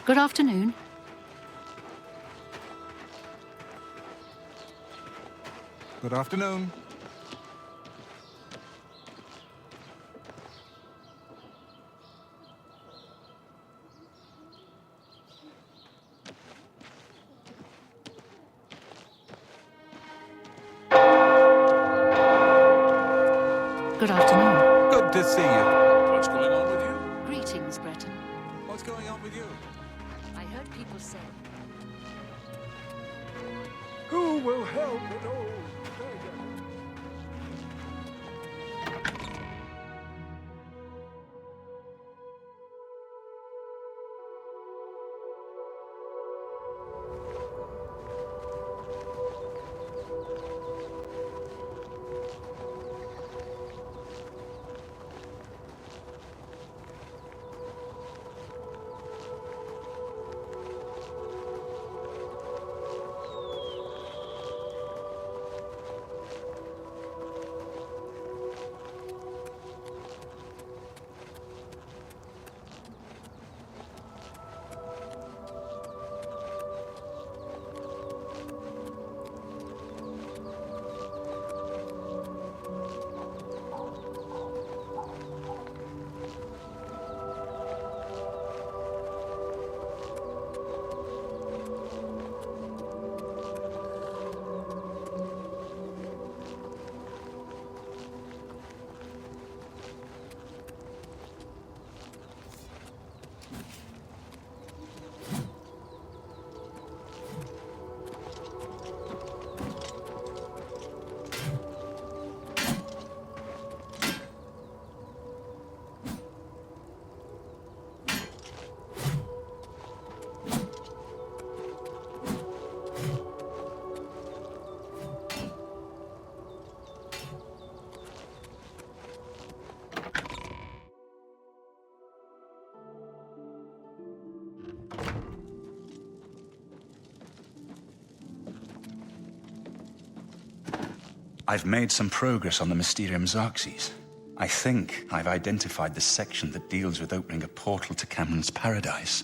Good afternoon. Good afternoon. Good afternoon. Good to see you. What's going on with you? Greetings, Breton. What's going on with you? I heard people say... Who will help an old beggar? I've made some progress on the Mysterium Xerxes. I think I've identified the section that deals with opening a portal to Cameron's Paradise.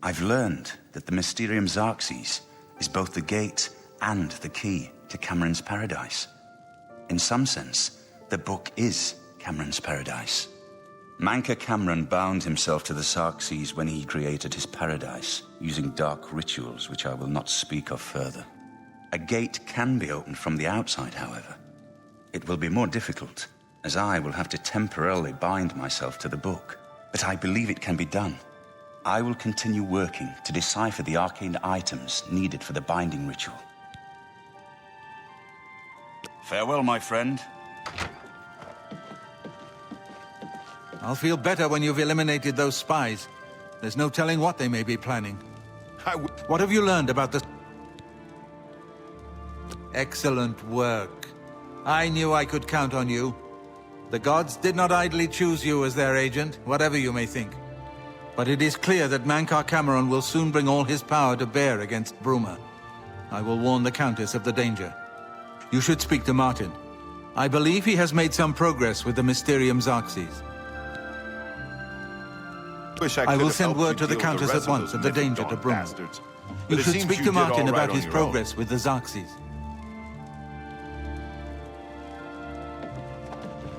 I've learned that the Mysterium Xerxes is both the gate and the key to Cameron's Paradise. In some sense, the book is Cameron's Paradise. Manca Cameron bound himself to the Xerxes when he created his paradise, using dark rituals which I will not speak of further. A gate can be opened from the outside, however. It will be more difficult, as I will have to temporarily bind myself to the book. But I believe it can be done. I will continue working to decipher the arcane items needed for the binding ritual. Farewell, my friend. I'll feel better when you've eliminated those spies. There's no telling what they may be planning. What have you learned about the... Excellent work. I knew I could count on you. The gods did not idly choose you as their agent, whatever you may think. But it is clear that Manca Cameron will soon bring all his power to bear against Bruma. I will warn the Countess of the danger. You should speak to Martin. I believe he has made some progress with the Mysterium Xerxes. I will send word to the Countess at once of the danger to Bruma. You should speak to Martin about his progress with the Xerxes.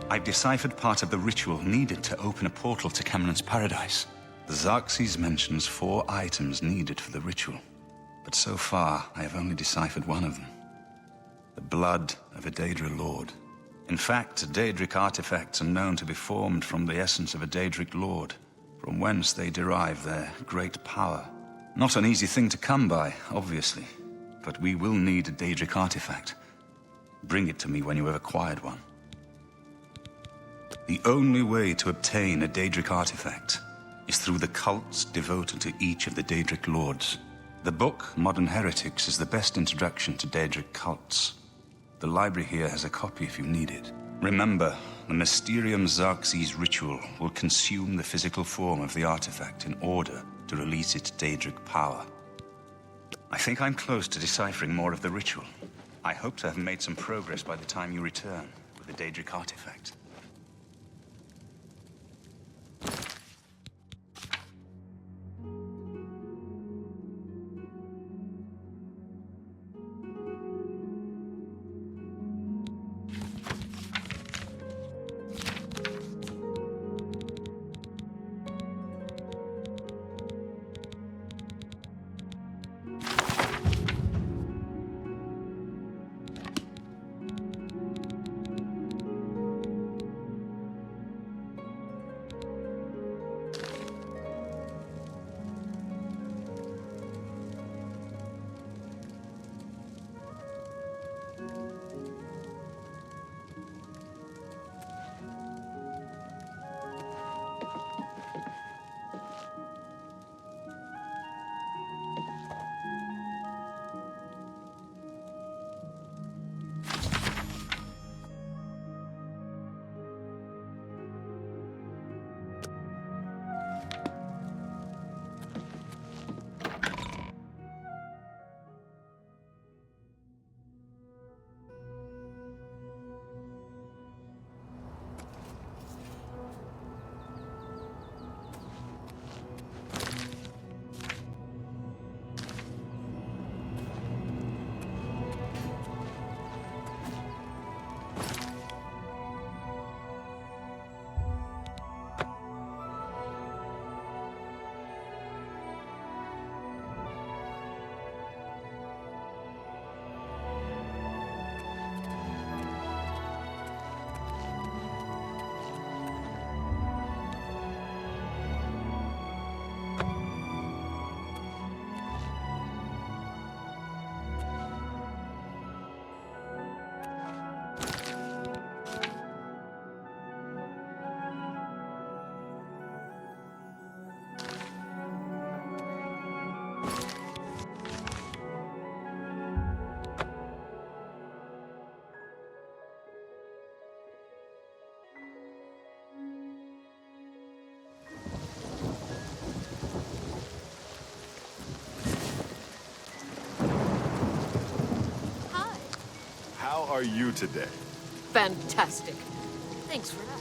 I've deciphered part of the ritual needed to open a portal to Cameron's Paradise. The Xerxes mentions 4 items needed for the ritual, but so far I have only deciphered one of them. The blood of a Daedra Lord. In fact, Daedric artifacts are known to be formed from the essence of a Daedric Lord, from whence they derive their great power. Not an easy thing to come by, obviously, but we will need a Daedric artifact. Bring it to me when you have acquired one. The only way to obtain a Daedric artifact is through the cults devoted to each of the Daedric Lords. The book, Modern Heretics, is the best introduction to Daedric cults. The library here has a copy if you need it. Remember, the Mysterium Xerxes ritual will consume the physical form of the artifact in order to release its Daedric power. I think I'm close to deciphering more of the ritual. I hope to have made some progress by the time you return with the Daedric artifact. are you today? Fantastic. Thanks for that.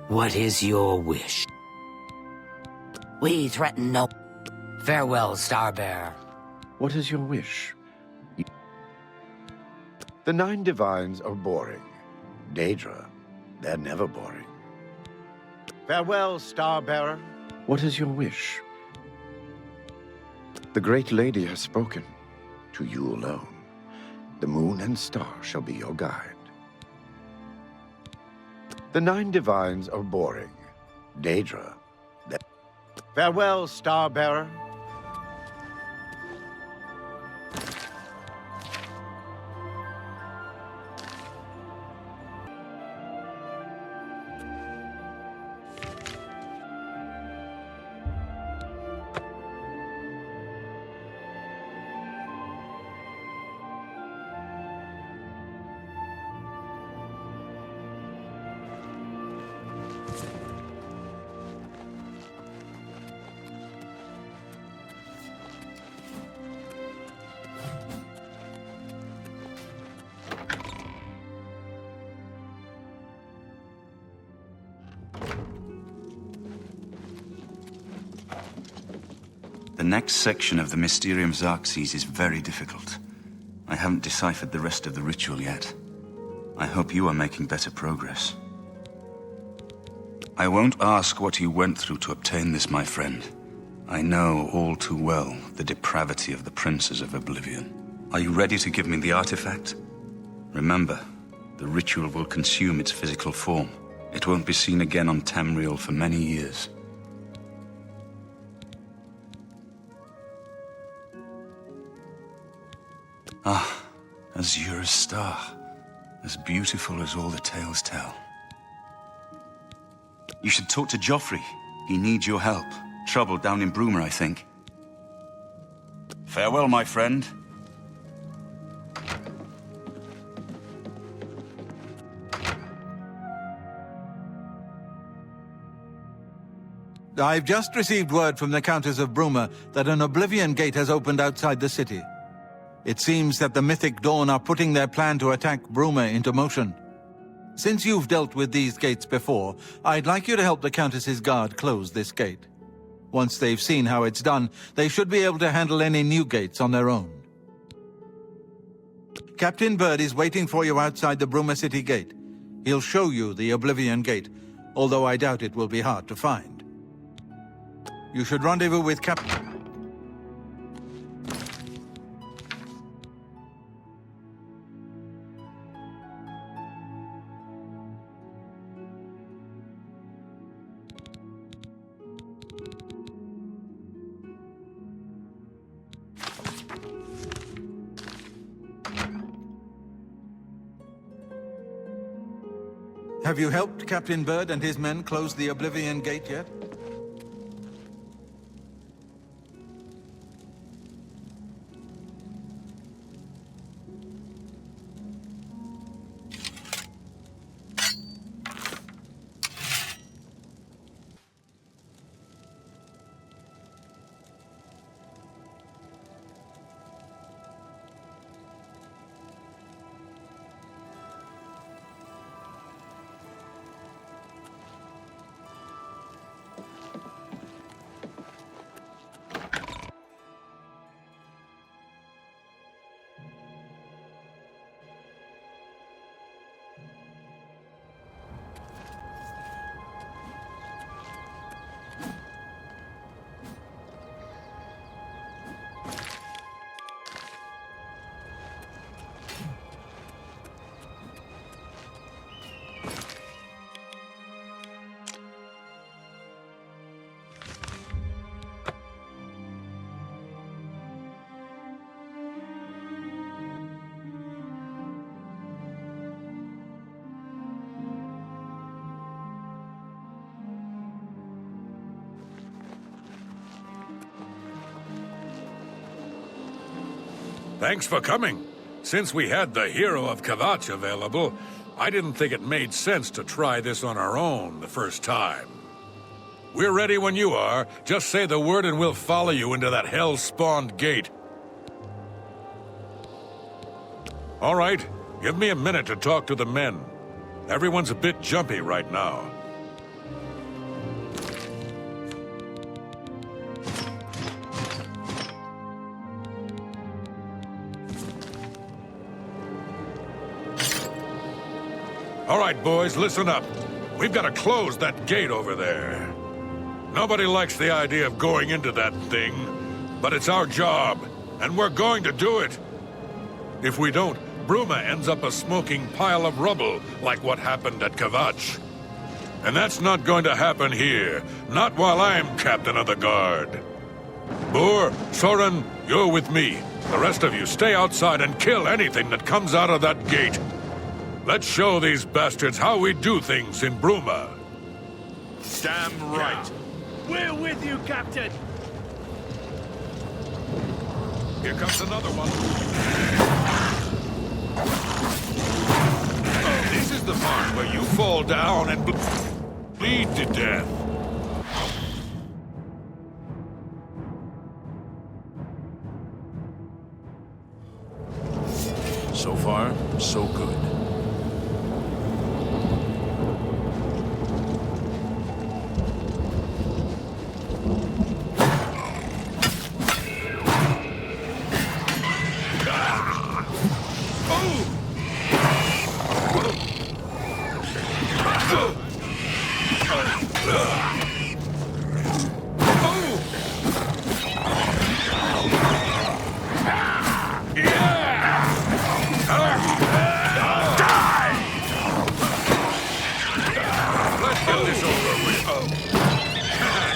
What is your wish? We threaten no... Farewell, Starbearer. What is your wish? The 9 divines are boring. Daedra, they're never boring. Farewell, Starbearer. What is your wish? The Great Lady has spoken. To you alone. The moon and star shall be your guide. The 9 divines are boring. Daedra, farewell, Starbearer. The next section of the Mysterium Xerxes is very difficult. I haven't deciphered the rest of the ritual yet. I hope you are making better progress. I won't ask what you went through to obtain this, my friend. I know all too well the depravity of the princes of Oblivion. Are you ready to give me the artifact? Remember, the ritual will consume its physical form. It won't be seen again on Tamriel for many years. Ah, Azura's star. As beautiful as all the tales tell. You should talk to Joffrey. He needs your help. Trouble down in Bruma, I think. Farewell, my friend. I've just received word from the Countess of Bruma that an Oblivion Gate has opened outside the city. It seems that the Mythic Dawn are putting their plan to attack Bruma into motion. Since you've dealt with these gates before, I'd like you to help the Countess's guard close this gate. Once they've seen how it's done, they should be able to handle any new gates on their own. Captain Bird is waiting for you outside the Bruma City Gate. He'll show you the Oblivion Gate, although I doubt it will be hard to find. You should rendezvous with Captain... Have you helped Captain Bird and his men close the Oblivion Gate yet? Thanks for coming. Since we had the hero of Kvatch available, I didn't think it made sense to try this on our own the first time. We're ready when you are. Just say the word and we'll follow you into that hell-spawned gate. All right, give me a minute to talk to the men. Everyone's a bit jumpy right now. All right, boys, listen up. We've got to close that gate over there. Nobody likes the idea of going into that thing, but it's our job, and we're going to do it. If we don't, Bruma ends up a smoking pile of rubble, like what happened at Kvatch. And that's not going to happen here, not while I'm captain of the guard. Boor, Soren, you're with me. The rest of you stay outside and kill anything that comes out of that gate. Let's show these bastards how we do things in Bruma. Damn right. We're with you, Captain! Here comes another one. This is the part where you fall down and bleed to death. So far, so good.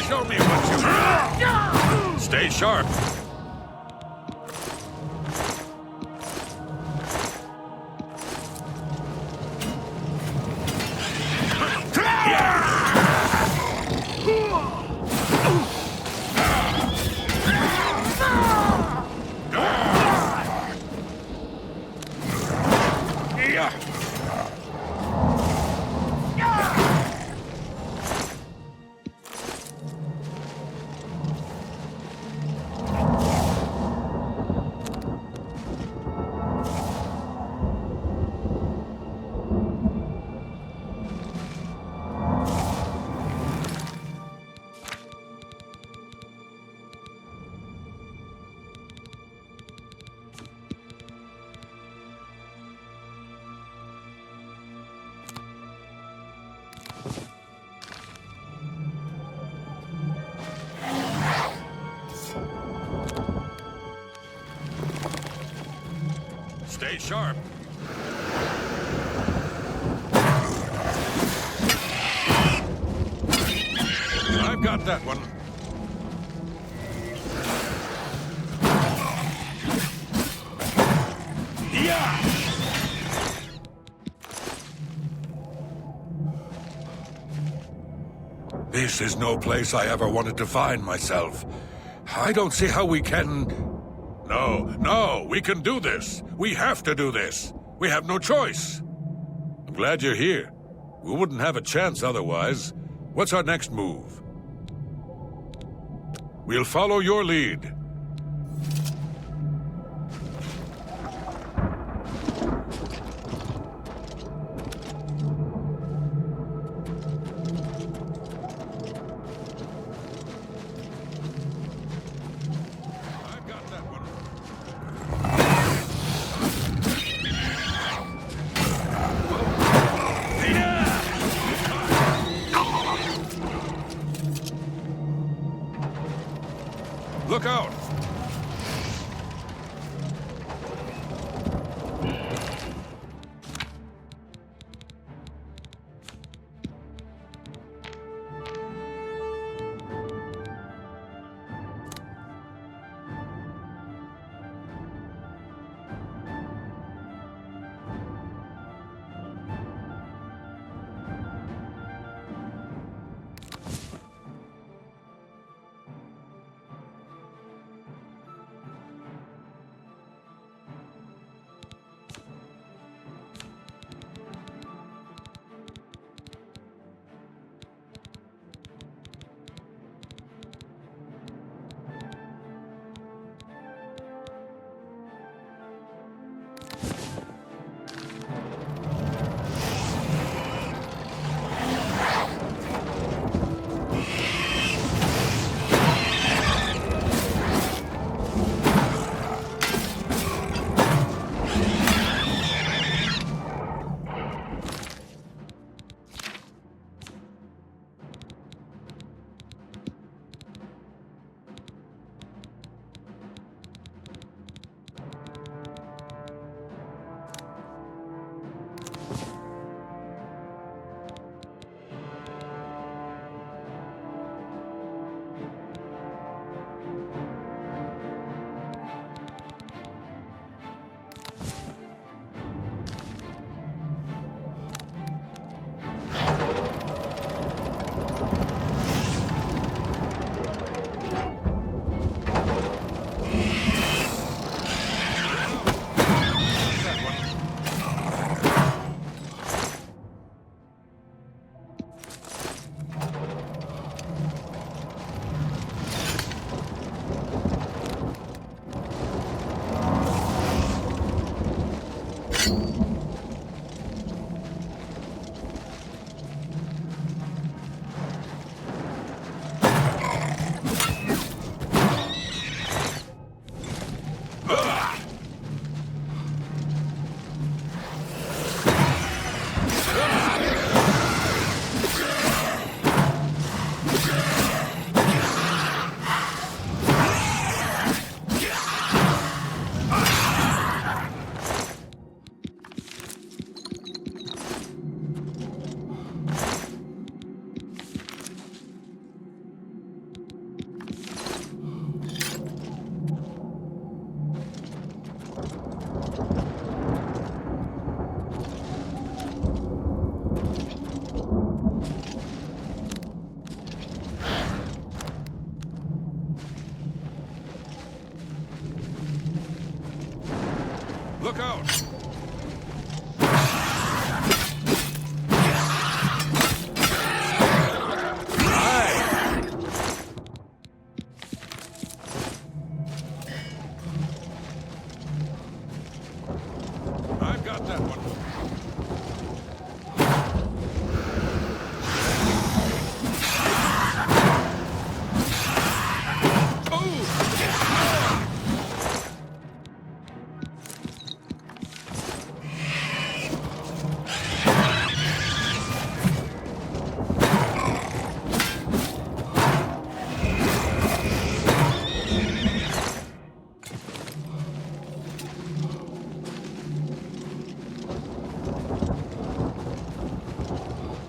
Show me what you got. Stay sharp. Stay sharp. I've got that one. Yeah! This is no place I ever wanted to find myself. I don't see how we can... No, we can do this. We have to do this. We have no choice. I'm glad you're here. We wouldn't have a chance otherwise. What's our next move? We'll follow your lead. I've got that one. Look out! Look out! I've got that one.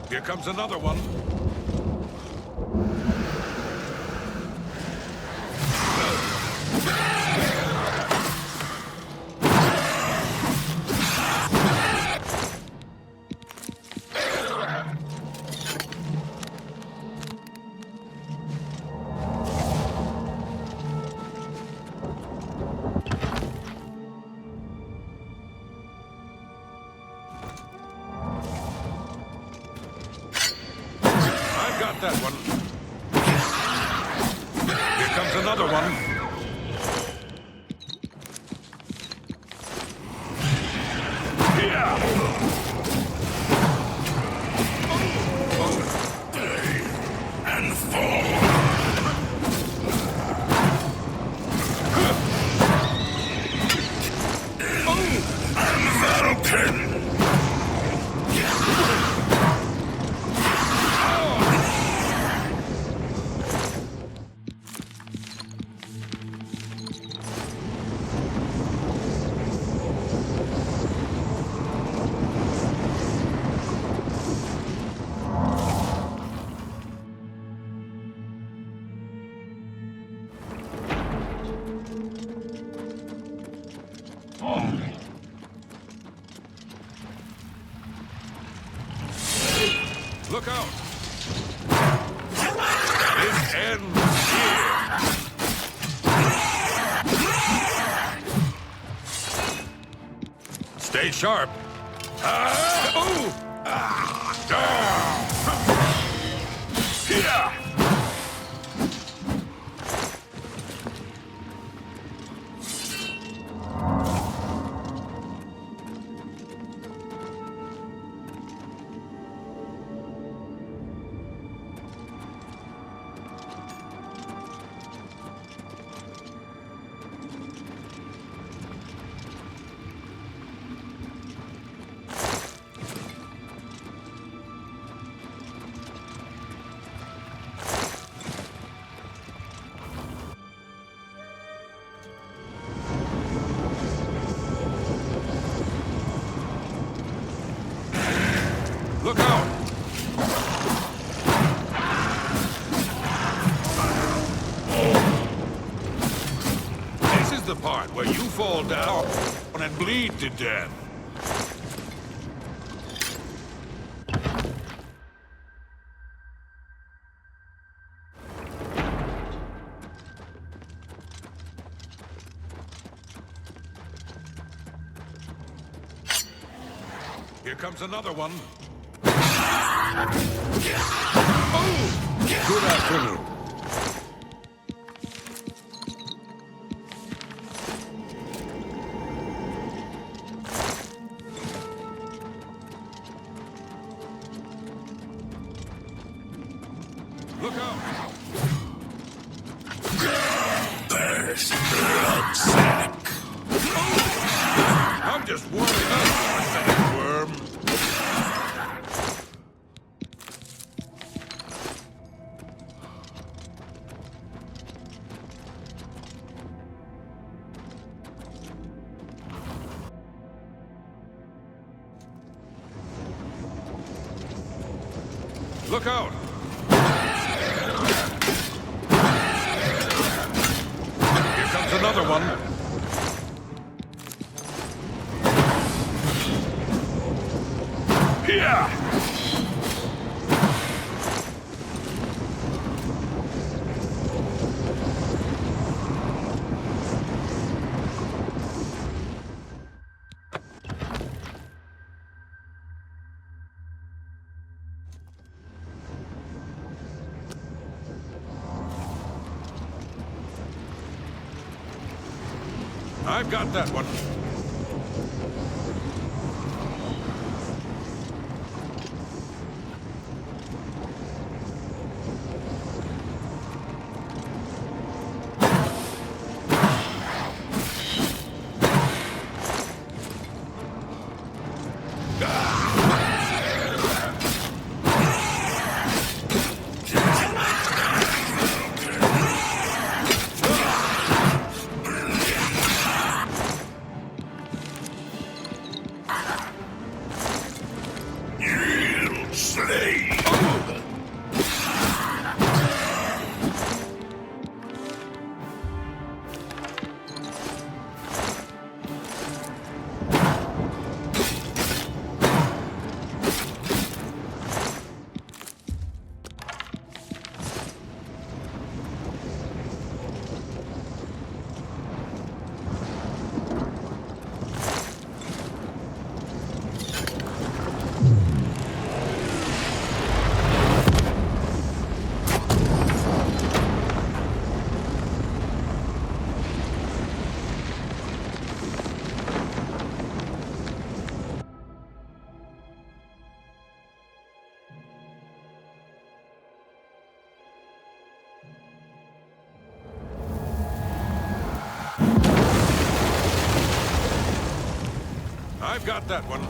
Here comes another one. Got that one. Here comes another one. And fall. And that'll pin. Look out! This ends here. Stay sharp. Look out! This is the part where you fall down and bleed to death. Here comes another one. Good afternoon. Look out! There's blood sack. I'm just warming up, pathetic worm. Look out! Here comes another one. Here! I've got that one. Slay! I've got that one.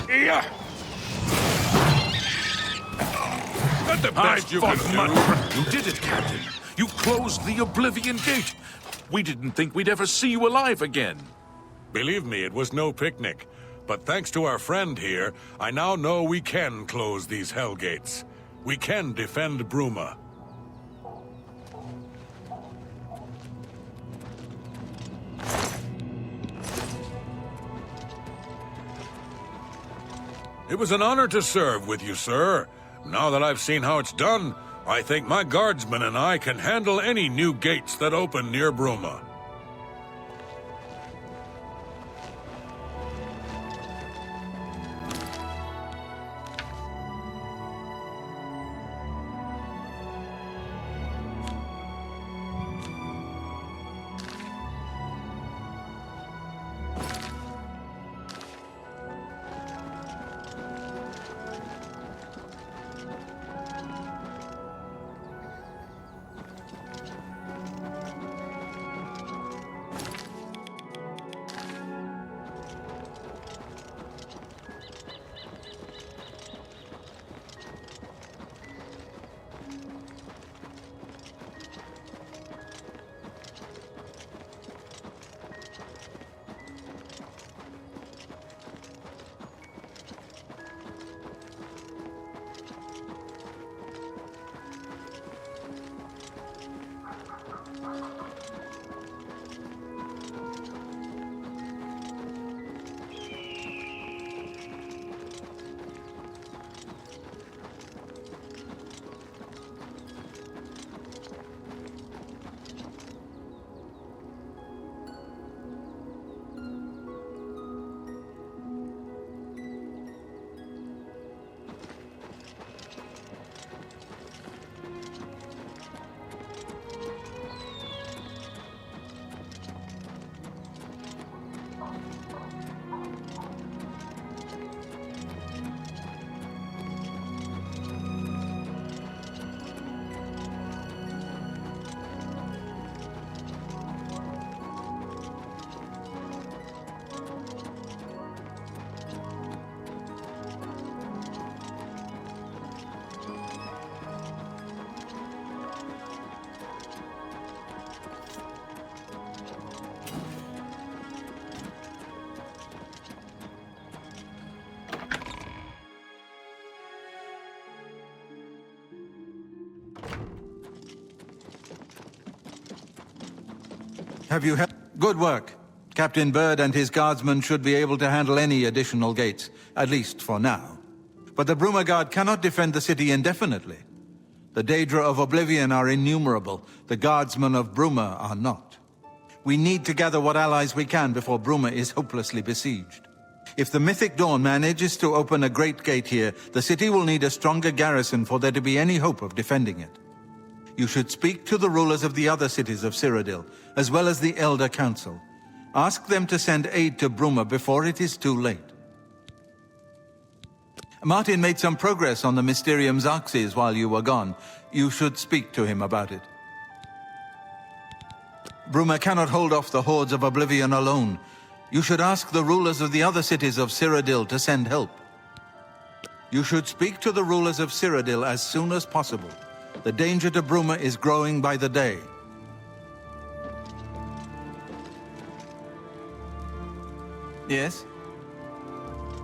Yeah. That's the best you can do. You did it, Captain. You closed the Oblivion Gate. We didn't think we'd ever see you alive again. Believe me, it was no picnic. But thanks to our friend here, I now know we can close these hell gates. We can defend Bruma. It was an honor to serve with you, sir. Now that I've seen how it's done, I think my guardsmen and I can handle any new gates that open near Bruma. Have you Good work. Captain Bird and his guardsmen should be able to handle any additional gates, at least for now. But the Bruma Guard cannot defend the city indefinitely. The Daedra of Oblivion are innumerable. The guardsmen of Bruma are not. We need to gather what allies we can before Bruma is hopelessly besieged. If the Mythic Dawn manages to open a great gate here, the city will need a stronger garrison for there to be any hope of defending it. You should speak to the rulers of the other cities of Cyrodiil, as well as the Elder Council. Ask them to send aid to Bruma before it is too late. Martin made some progress on the Mysterium Xarxes while you were gone. You should speak to him about it. Bruma cannot hold off the hordes of Oblivion alone. You should ask the rulers of the other cities of Cyrodiil to send help. You should speak to the rulers of Cyrodiil as soon as possible. The danger to Bruma is growing by the day. Yes?